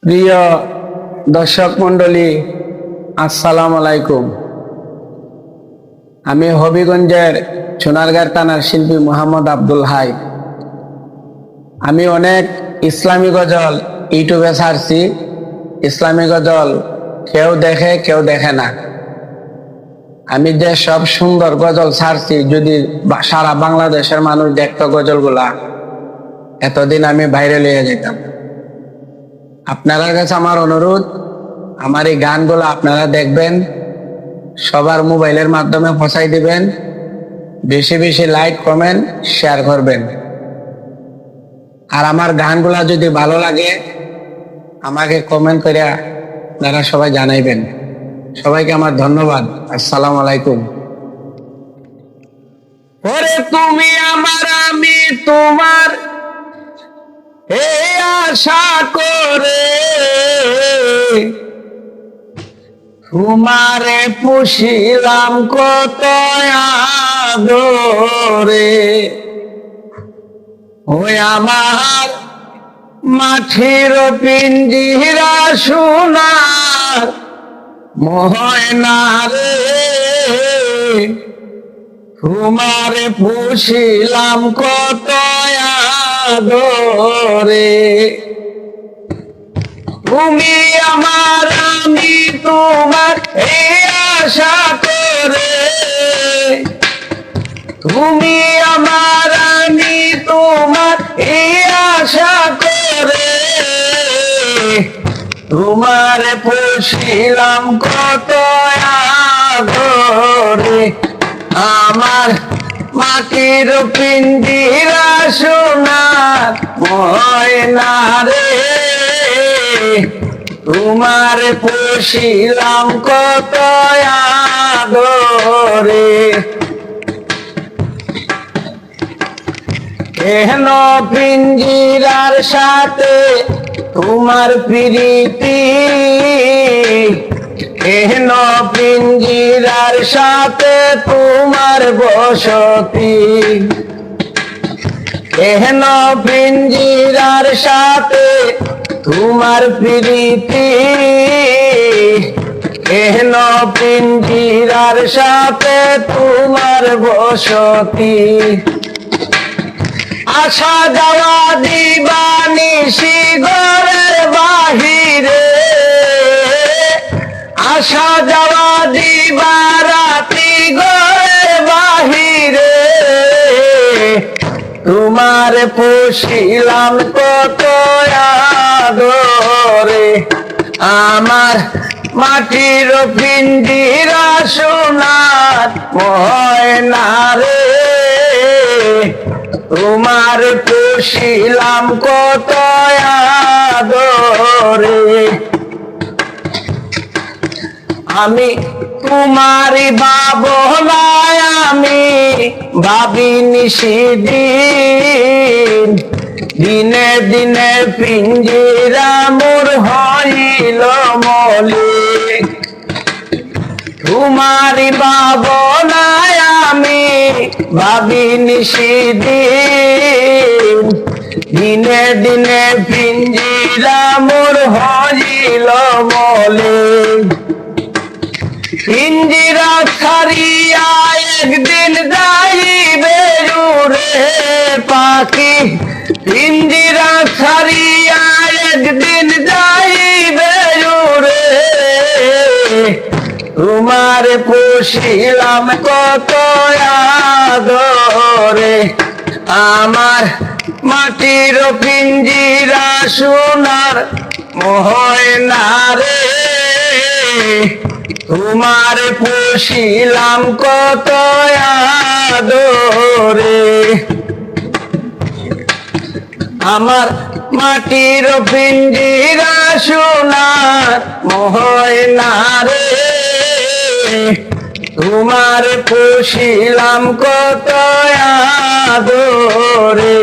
প্রিয় দর্শক মন্ডলী, আসসালামু আলাইকুম। আমি হবিগঞ্জের সোনারগাঁর থানার শিল্পী মোহাম্মদ আব্দুল হাই। আমি অনেক ইসলামী গজল ইউটিউবে ছাড়ছি। ইসলামী গজল কেউ দেখে কেউ দেখে না। আমি যে সব সুন্দর গজল ছাড়ছি, যদি সারা বাংলাদেশের মানুষ দেখতো গজলগুলা, এতদিন আমি ভাইরাল হয়ে যেতাম। আপনার কাছে আমার অনুরোধ, আমার এই গানগুলো আপনারা দেখবেন, সবার মোবাইলের মাধ্যমে পৌঁছাই দিবেন, বেশি বেশি লাইক কমেন্ট শেয়ার করবেন। আর আমার গানগুলা যদি ভালো লাগে আমাকে কমেন্ট করে আপনারা সবাই জানাইবেন। সবাইকে আমার ধন্যবাদ। আসসালামু আলাইকুম। ওরে তুমি আমার, আমি তোমার, এই আশা করে তোমারে পুষিলাম কত আদরে। ওই আমার মাটির পিঞ্জিরা সোনার ময়না রে, তোমারে পুষিলাম কত আদরে। তুমি আমার, আমি তোমার, এই আশা করে তুমি আমার, আমি তোমার, এই আশা করে তোমার পুষিলাম কত আদরে। আমার মাটির পিঞ্জিরা সোনার ময়না রে, তোমার পুষিলাম কত আদরে। কেন পিঞ্জিরার সাথে তোমার প্রীতি, কেন পিঞ্জিরার সাথে তোমার বসতি, কেন পিঞ্জিরার সাথে তোমার প্রীতি, কেন পিঞ্জিরার সাথে তোমার বসতি। আসা যাওয়া দিবানিশি ঘরের বাহিরে, আসা যাওয়া দিবারাতি ঘরের বাহিরে, তোমার পুষিলাম কত আদরে। আমার মাটির পিঞ্জিরা সোনার ময়না রে, তোমার পুষিলাম কত আদরে। আমি তোমারই বাবলায় আমি ভাবি নিশিদিন, দিনে দিনে পিঞ্জিরা মোর হইল মলিক। তোমারই বাবলায় আমি ভাবি নিশিদিন, দিনে দিনে পিঞ্জিরা মোর হইল মলিক। পিঞ্জিরা ছাড়িয়া একদিন যাইবে উড়ে পাখি, পিঞ্জিরা ছাড়িয়া একদিন যাইবে উড়ে, তোমার পুষিলাম কত আদরে। আমার মাটির পিঞ্জিরা সোনার ময়না রে, তোমার পুষিলাম কত আদরে। আমার মাটির পিঞ্জিরা সোনার ময়না রে, তোমার পুষিলাম কত আদরে।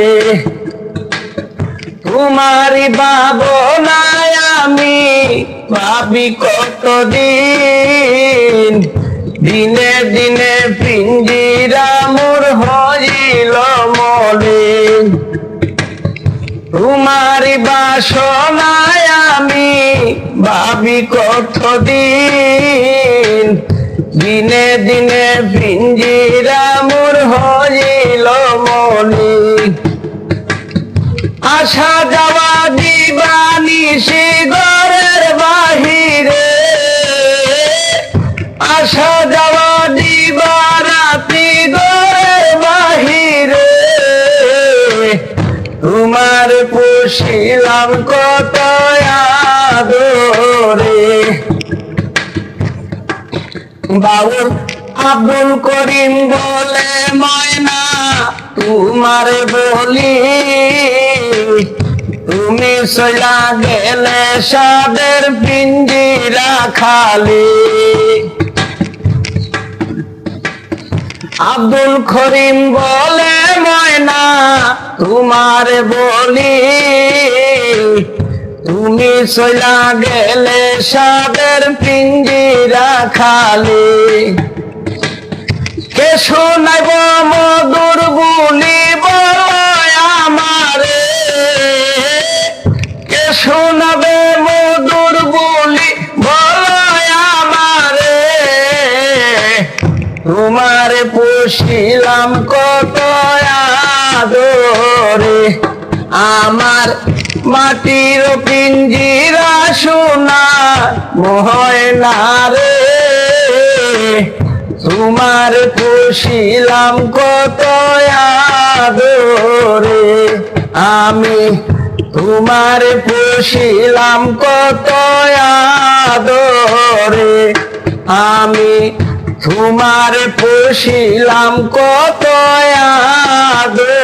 তোমারই ভাবনায় আমি ভাবি কতদিন, দিনে দিনে পিঞ্জিরা মোর হইল মলিন। তোমারই বাসনায় আমি ভাবি কতদিন, দিনে দিনে পিঞ্জিরা মোর হইল মনি। আসা যাওয়া দিবানিশি ঘরের বাহিরে, আসা যাওয়া দিবারাতি ঘরের বাহিরে, তোমার পুষিলাম কত আদরে। বাউল আব্দুল করিম বলে ময়না তোমারে বলি, তুমি চলা গেলে সাদের পিঞ্জিরা খালি। আব্দুল করিম বলে ময়না তোমারে বলি, তুমি চলা গেলে সাদের পিঞ্জিরা খালি। কে শোনাইব মধুর বুলি বলো আমারে, কে শোনাবে মধুর বুলি বলো আমারে, তোমারে পুষিলাম কত আদরে। আমার মাটির পিঞ্জিরা সোনা ময়না রে, তোমার পুষিলাম কত আদরে। আমি তোমার পুষিলাম কত আদরে, আমি তোমার পুষিলাম কত আদরে।